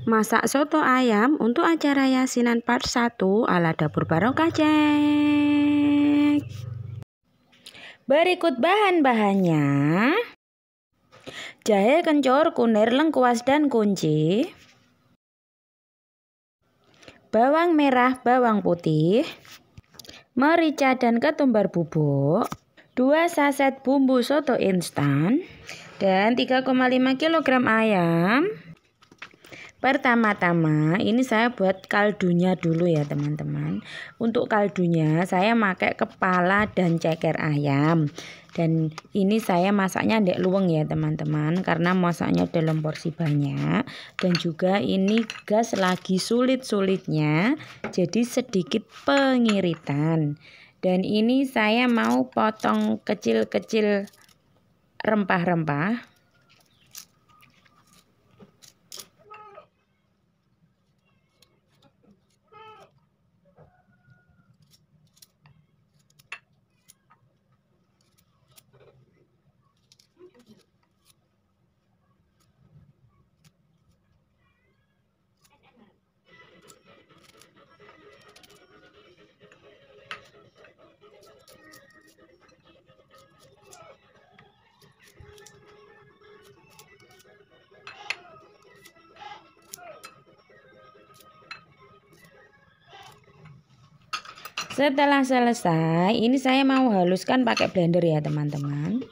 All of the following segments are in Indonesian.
Masak soto ayam untuk acara yasinan part 1 ala dapur barokah cek. Berikut bahan-bahannya: jahe kencur, kunir, lengkuas, dan kunci, bawang merah, bawang putih, merica dan ketumbar bubuk, 2 saset bumbu soto instan, dan 3,5 kg ayam. Pertama-tama ini saya buat kaldunya dulu ya teman-teman. Untuk kaldunya saya pakai kepala dan ceker ayam. Dan ini saya masaknya ndek luweng ya teman-teman, karena masaknya dalam porsi banyak. Dan juga ini gas lagi sulit-sulitnya, jadi sedikit pengiritan. Dan ini saya mau potong kecil-kecil rempah-rempah. Setelah selesai, ini saya mau haluskan pakai blender ya teman-teman.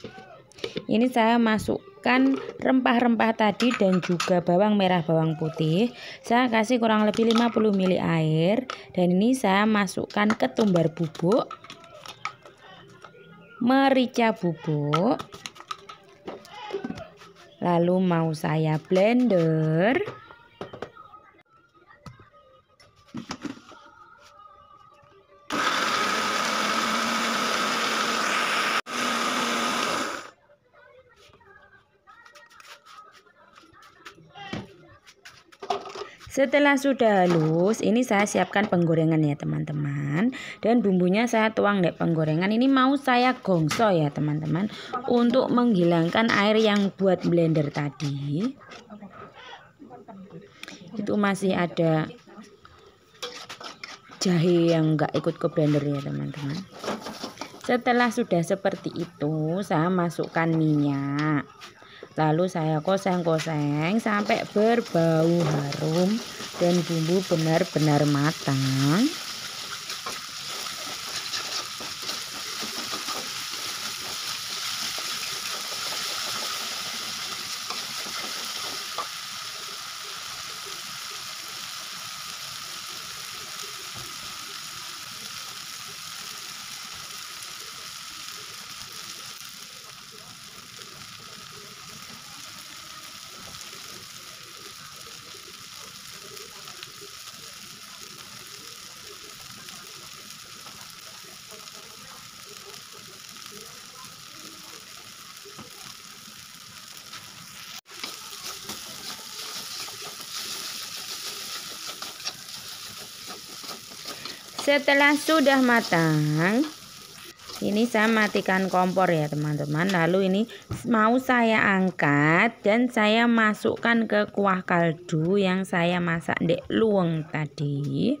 Ini saya masukkan rempah-rempah tadi dan juga bawang merah, bawang putih. Saya kasih kurang lebih 50 ml air. Dan ini saya masukkan ketumbar bubuk, merica bubuk. Lalu mau saya blender. Setelah sudah halus, ini saya siapkan penggorengan ya teman-teman. Dan bumbunya saya tuang di penggorengan. Ini mau saya gongso ya teman-teman, untuk menghilangkan air yang buat blender tadi. Itu masih ada jahe yang enggak ikut ke blender ya teman-teman. Setelah sudah seperti itu, saya masukkan minyak. Lalu saya koseng-koseng sampai berbau harum dan bumbu benar-benar matang. Setelah sudah matang, ini saya matikan kompor ya teman-teman. Lalu ini mau saya angkat dan saya masukkan ke kuah kaldu yang saya masak ndek luweng tadi.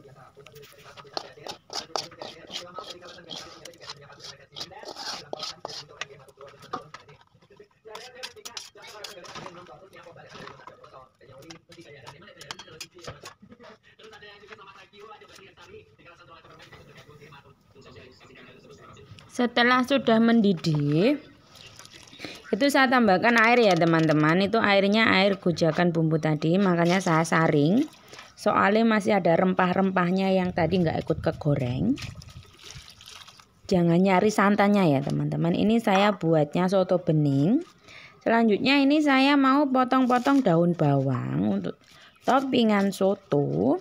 Setelah sudah mendidih, itu saya tambahkan air ya teman-teman. Itu airnya air gojakan bumbu tadi, makanya saya saring. Soalnya masih ada rempah-rempahnya yang tadi nggak ikut kegoreng. Jangan nyari santannya ya teman-teman. Ini saya buatnya soto bening. Selanjutnya ini saya mau potong-potong daun bawang untuk toppingan soto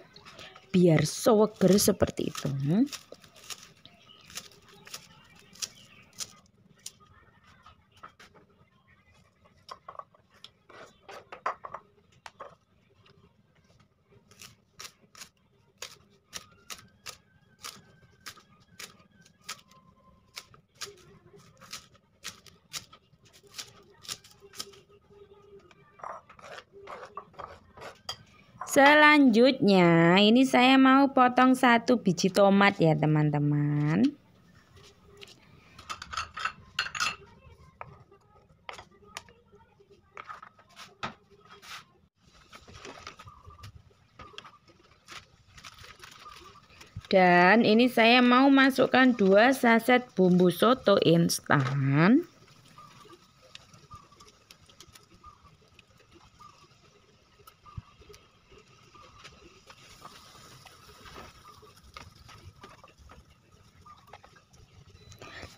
biar seger seperti itu. Selanjutnya ini saya mau potong 1 biji tomat ya teman-teman. Dan ini saya mau masukkan 2 saset bumbu soto instan.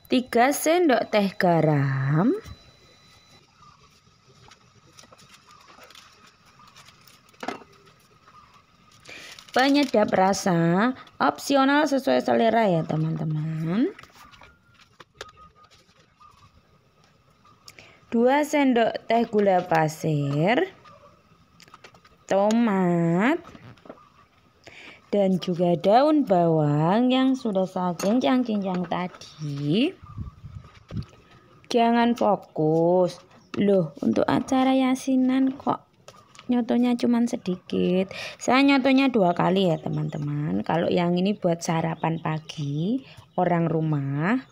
Tiga sendok teh garam. Penyedap rasa opsional sesuai selera ya teman-teman. 2 sendok teh gula pasir, tomat, dan juga daun bawang yang sudah saya cincang-cincang tadi. Jangan fokus. Loh, untuk acara yasinan kok nyotonya cuman sedikit. Saya nyotonya 2 kali ya teman-teman. Kalau yang ini buat sarapan pagi orang rumah,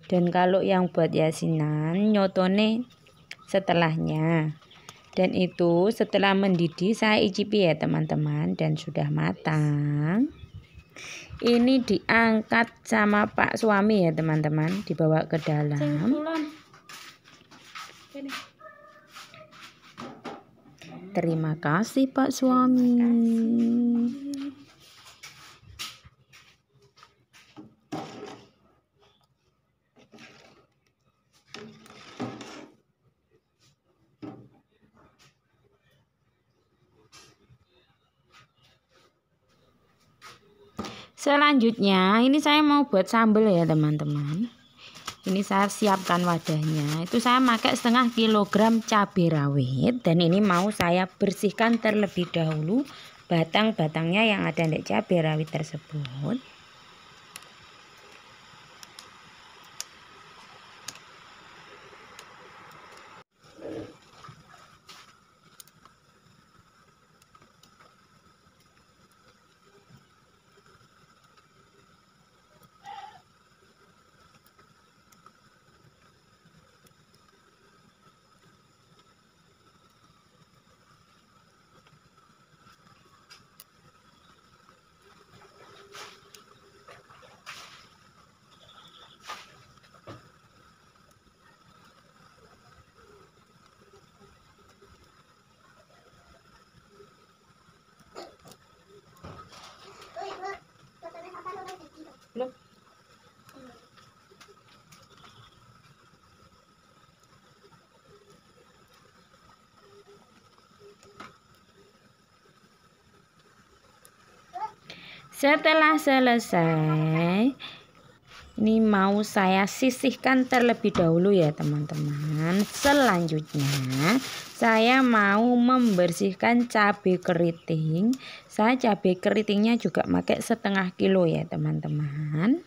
dan kalau yang buat yasinan nyotone setelahnya. Dan itu setelah mendidih saya icipi ya teman-teman, dan sudah matang. Ini diangkat sama Pak suami ya teman-teman, dibawa ke dalam. Terima kasih Pak suami. Selanjutnya ini saya mau buat sambal ya teman-teman. Ini saya siapkan wadahnya. Itu saya pakai setengah kilogram cabai rawit, dan ini mau saya bersihkan terlebih dahulu batang-batangnya yang ada di cabai rawit tersebut. Setelah selesai, ini mau saya sisihkan terlebih dahulu ya teman-teman. Selanjutnya saya mau membersihkan cabai keriting. Saya cabai keritingnya juga pakai setengah kilo ya teman-teman.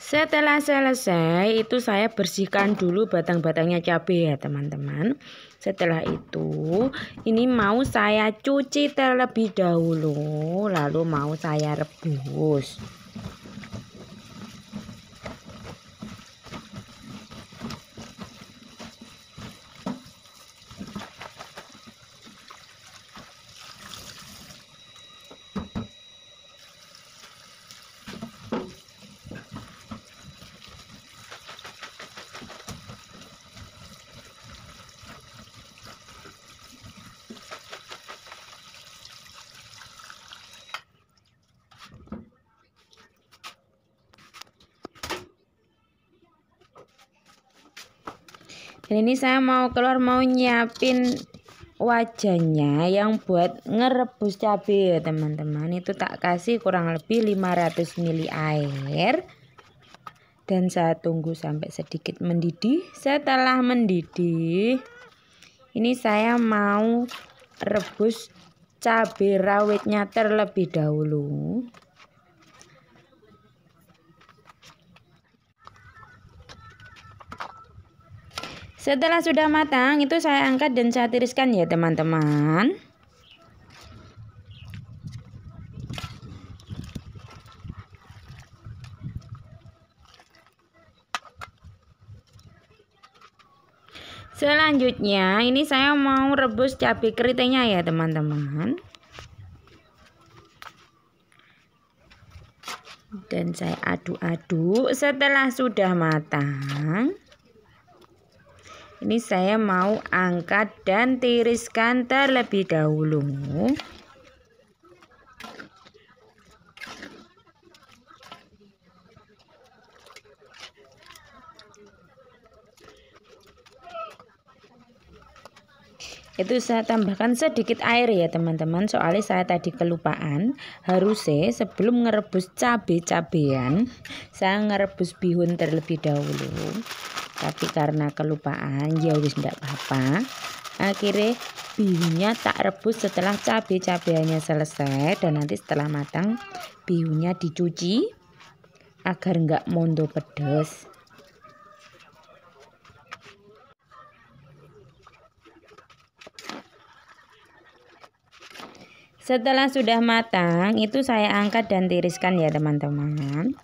Setelah selesai itu saya bersihkan dulu batang-batangnya cabai ya teman-teman. Setelah itu ini mau saya cuci terlebih dahulu, lalu mau saya rebus. Dan ini saya mau nyiapin wajannya yang buat ngerebus cabai ya teman-teman. Itu tak kasih kurang lebih 500 ml air. Dan saya tunggu sampai sedikit mendidih. Setelah mendidih, ini saya mau rebus cabai rawitnya terlebih dahulu. Setelah sudah matang, itu saya angkat dan saya tiriskan ya teman-teman. Selanjutnya, ini saya mau rebus cabai keritingnya ya teman-teman. Dan saya aduk-aduk. Setelah sudah matang, ini saya mau angkat dan tiriskan terlebih dahulu. Itu saya tambahkan sedikit air ya teman-teman, soalnya saya tadi kelupaan. Harusnya sebelum ngerebus cabai-cabean saya ngerebus bihun terlebih dahulu, tapi karena kelupaan ya wis ndak apa-apa. Akhirnya bihunnya tak rebus setelah cabai-cabeannya selesai, dan nanti setelah matang bihunnya dicuci agar nggak mondo pedes. Setelah sudah matang, itu saya angkat dan tiriskan ya teman-teman.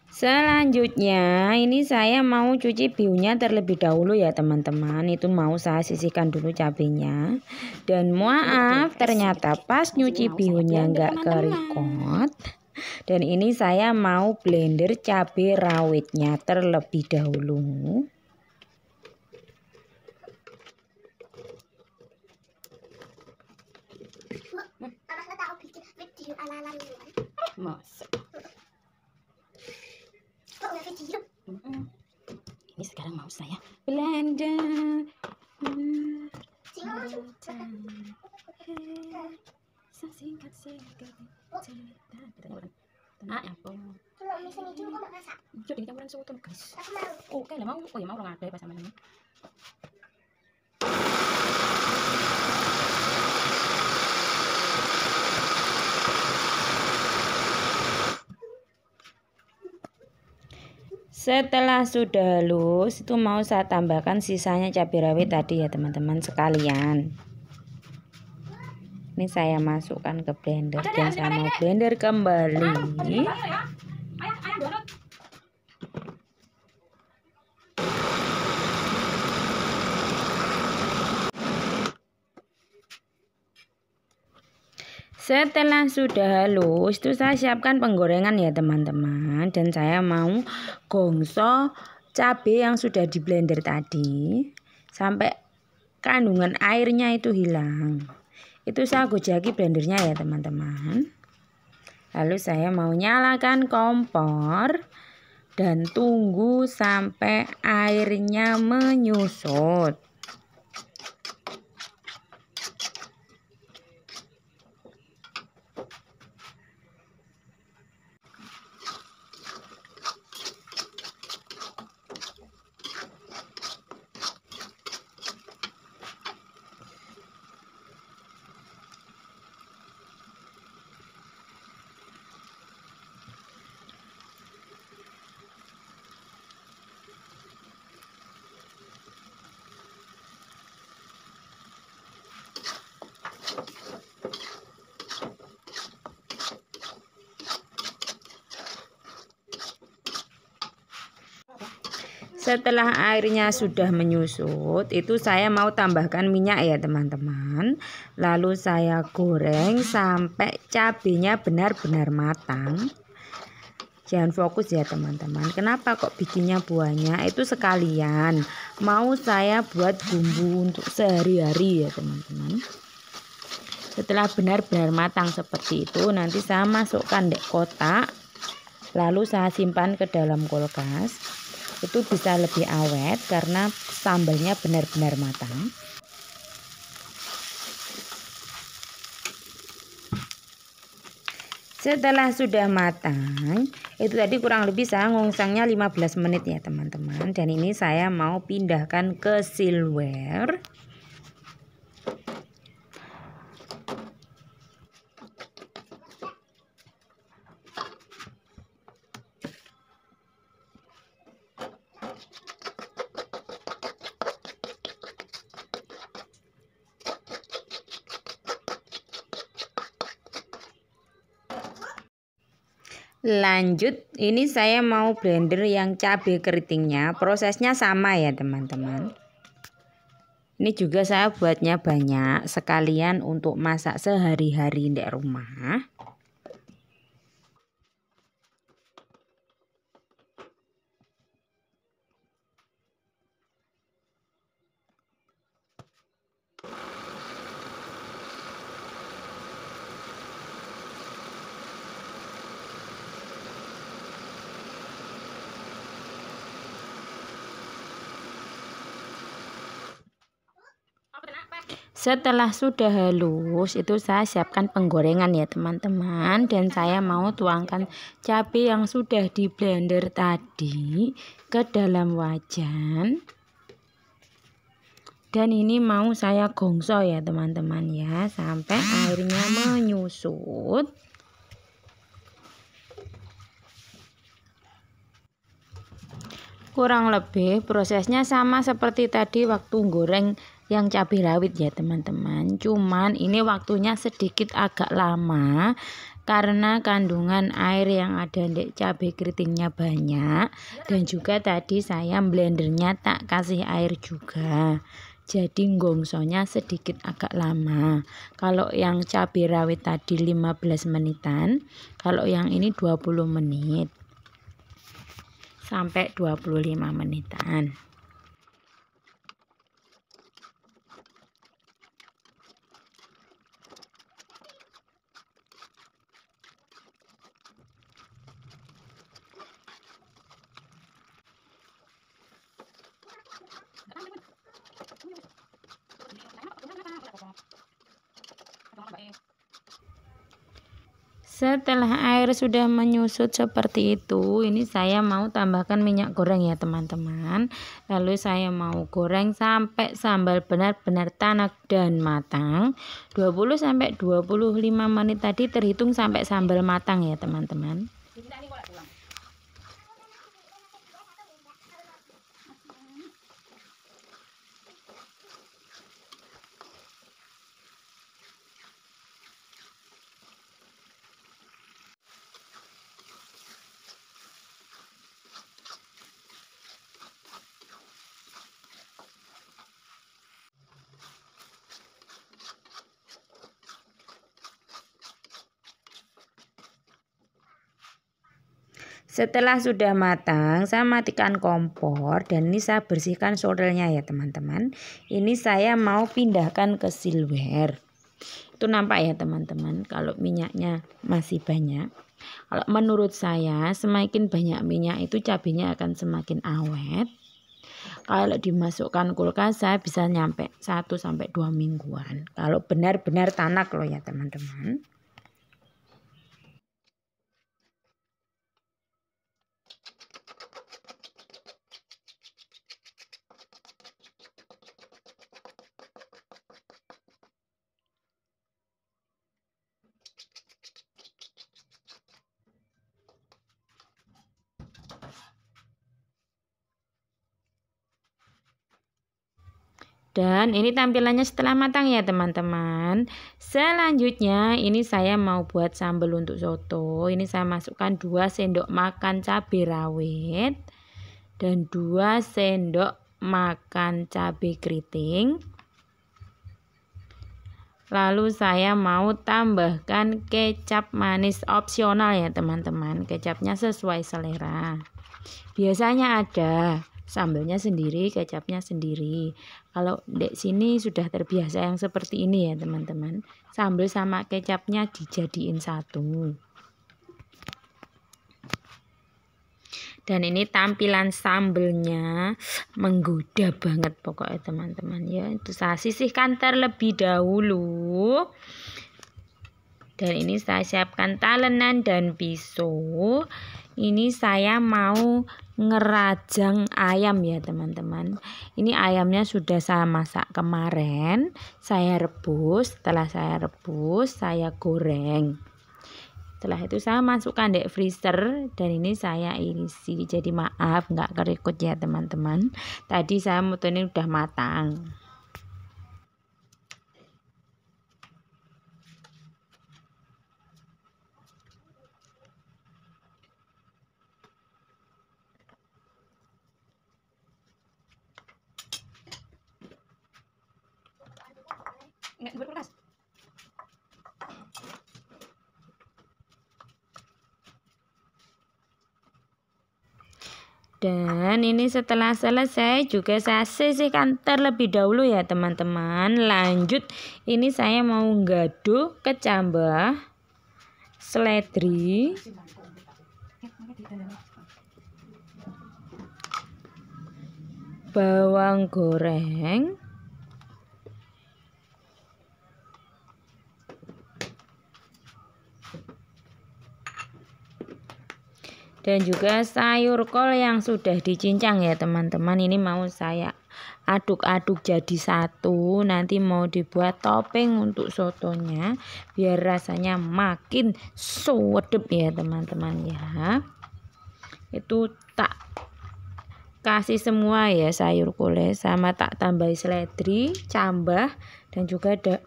Selanjutnya, ini saya mau cuci bihunnya terlebih dahulu ya teman-teman. Itu mau saya sisihkan dulu cabenya. Dan maaf, ternyata pas nyuci bihunnya nggak kerikot. Dan ini saya mau blender cabai rawitnya terlebih dahulu. Ini sekarang mau saya blender. Jadi campuran soto guys. Oke lah mau. Oh ya mau orang ada pas sama ini. Setelah sudah halus, itu mau saya tambahkan sisanya cabai rawit tadi ya teman-teman sekalian. Ini saya masukkan ke blender dan saya mau blender kembali. Setelah sudah halus, itu saya siapkan penggorengan ya teman-teman. Dan saya mau gongso cabai yang sudah di blender tadi sampai kandungan airnya itu hilang. Itu saya gojaki blendernya ya teman-teman. Lalu saya mau nyalakan kompor dan tunggu sampai airnya menyusut. Setelah airnya sudah menyusut, itu saya mau tambahkan minyak ya teman-teman. Lalu saya goreng sampai cabenya benar-benar matang. Jangan fokus ya teman-teman. Kenapa kok bikinnya banyak? Itu sekalian mau saya buat bumbu untuk sehari-hari ya teman-teman. Setelah benar-benar matang seperti itu, nanti saya masukkan di kotak, lalu saya simpan ke dalam kulkas. Itu bisa lebih awet karena sambalnya benar-benar matang. Setelah sudah matang, itu tadi kurang lebih saya ngongsangnya 15 menit ya teman-teman. Dan ini saya mau pindahkan ke silver. Lanjut, ini saya mau blender yang cabai keritingnya. Prosesnya sama ya teman-teman. Ini juga saya buatnya banyak, sekalian untuk masak sehari-hari di rumah. Setelah sudah halus, itu saya siapkan penggorengan ya teman-teman. Dan saya mau tuangkan cabai yang sudah di blender tadi ke dalam wajan. Dan ini mau saya gongso ya teman-teman ya, sampai airnya menyusut. Kurang lebih prosesnya sama seperti tadi waktu goreng yang cabai rawit ya teman-teman. Cuman ini waktunya sedikit agak lama karena kandungan air yang ada di cabai keritingnya banyak. Dan juga tadi saya blendernya tak kasih air juga. Jadi gongsonya sedikit agak lama. Kalau yang cabai rawit tadi 15 menitan, kalau yang ini 20 menit. Sampai 25 menitan. Setelah air sudah menyusut seperti itu, ini saya mau tambahkan minyak goreng ya teman-teman. Lalu saya mau goreng sampai sambal benar-benar tanak dan matang. 20-25 menit tadi terhitung sampai sambal matang ya teman-teman. Setelah sudah matang, saya matikan kompor dan ini saya bersihkan soldernya ya teman-teman. Ini saya mau pindahkan ke silver. Itu nampak ya teman-teman, kalau minyaknya masih banyak. Kalau menurut saya semakin banyak minyak itu cabenya akan semakin awet. Kalau dimasukkan kulkas saya bisa nyampe 1-2 mingguan. Kalau benar-benar tanak loh ya teman-teman. Dan ini tampilannya setelah matang ya teman-teman. Selanjutnya ini saya mau buat sambal untuk soto. Ini saya masukkan 2 sendok makan cabai rawit dan 2 sendok makan cabai keriting. Lalu saya mau tambahkan kecap manis opsional ya teman-teman. Kecapnya sesuai selera. Biasanya ada sambalnya sendiri, kecapnya sendiri. Kalau di sini sudah terbiasa yang seperti ini ya teman-teman. Sambal sama kecapnya dijadiin satu. Dan ini tampilan sambelnya menggoda banget pokoknya teman-teman ya. Itu saya sisihkan terlebih dahulu. Dan ini saya siapkan talenan dan pisau. Ini saya mau ngerajang ayam ya teman-teman. Ini ayamnya sudah saya masak kemarin. Saya rebus. Setelah saya rebus, saya goreng. Setelah itu saya masukkan di freezer dan ini saya irisi. Jadi maaf nggak kerikut ya teman-teman. Tadi saya mutusin udah matang. Dan ini setelah selesai juga saya sisihkan terlebih dahulu ya teman-teman. Lanjut ini saya mau gaduh kecambah, seledri, bawang goreng, dan juga sayur kol yang sudah dicincang ya teman-teman. Ini mau saya aduk-aduk jadi satu. Nanti mau dibuat topping untuk sotonya biar rasanya makin sedap ya teman-teman ya. Itu tak kasih semua ya sayur kolnya, sama tak tambahi seledri, cambah, dan juga ada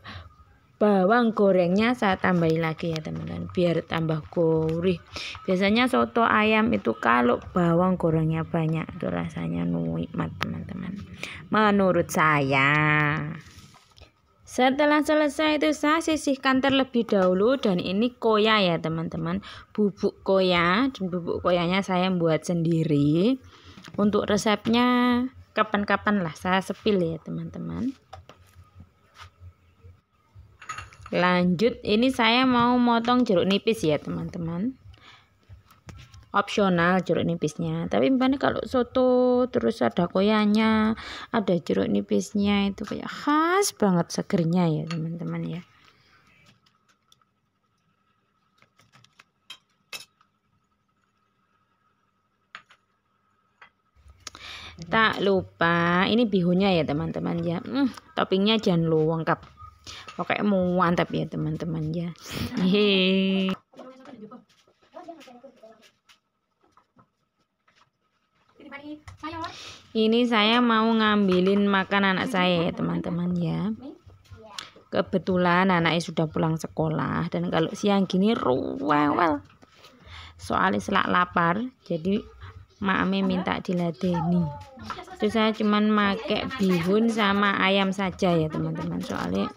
bawang gorengnya saya tambahin lagi ya teman-teman biar tambah gurih. Biasanya soto ayam itu kalau bawang gorengnya banyak itu rasanya nikmat teman-teman, menurut saya. Setelah selesai itu saya sisihkan terlebih dahulu. Dan ini koya ya teman-teman, bubuk koya. Dan bubuk koyanya saya buat sendiri. Untuk resepnya kapan-kapan lah saya sepil ya teman-teman. Lanjut ini saya mau motong jeruk nipis ya teman-teman. Opsional jeruk nipisnya, tapi mbaknya kalau soto terus ada koyanya, ada jeruk nipisnya, itu kayak khas banget segernya ya teman-teman ya. Tak lupa ini bihunnya ya teman-teman ya. Toppingnya jangan lengkap, pokoknya mantap ya teman-teman ya. Hehe. Ini saya mau ngambilin makan anak saya ya teman-teman ya. Kebetulan anaknya sudah pulang sekolah dan kalau siang gini rewel. Soalnya selak lapar, jadi mame minta diladeni. Itu saya cuman pakai bihun sama ayam saja ya teman-teman. Soalnya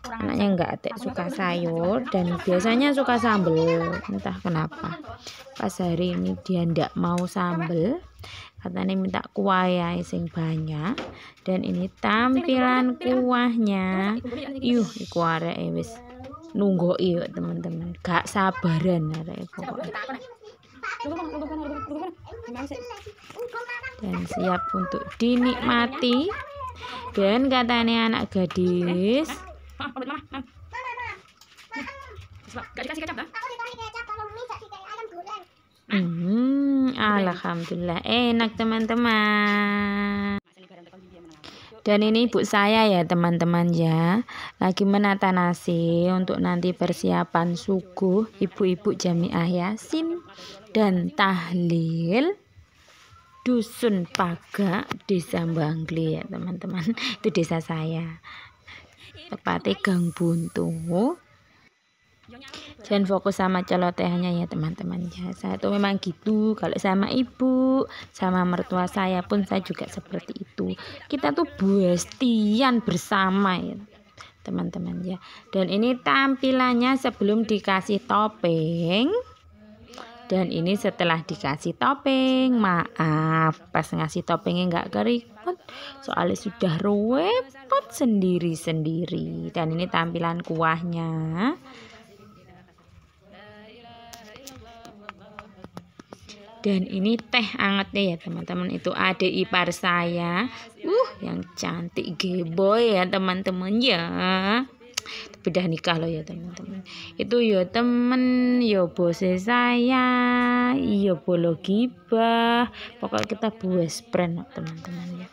anaknya nggak ada suka sayur dan biasanya suka sambel, entah kenapa. Pas hari ini dia ndak mau sambel, katanya minta kuah ya sing banyak. Dan ini tampilan kuahnya. Iku areke wis nunggoki yo teman-teman, gak sabaran areke pokoknya. Dan siap untuk dinikmati. Dan katanya anak gadis alhamdulillah enak teman-teman. Dan ini ibu saya ya teman-teman ya, lagi menata nasi untuk nanti persiapan suguh ibu-ibu jamiah Yasin dan tahlil Dusun Pagak, Desa Bangli ya teman-teman. Itu desa saya, tepatnya Gang Buntu. Jangan fokus sama celotehannya ya teman-teman ya. Saya tuh memang gitu, kalau sama ibu, sama mertua saya pun saya juga seperti itu. Kita tuh buestian bersama ya teman-teman ya. Dan ini tampilannya sebelum dikasih topping. Dan ini setelah dikasih topping. Maaf pas ngasih toppingnya nggak keriput. soalnya sudah repot sendiri-sendiri. Dan ini tampilan kuahnya. Dan ini teh hangatnya ya teman-teman. Itu adik ipar saya. Yang cantik geboy ya teman-teman ya. Tapi udah nikah loh ya teman-teman. Itu ya temen, ya bose saya, ya bolo gibah. Pokoknya kita best friend teman-teman ya.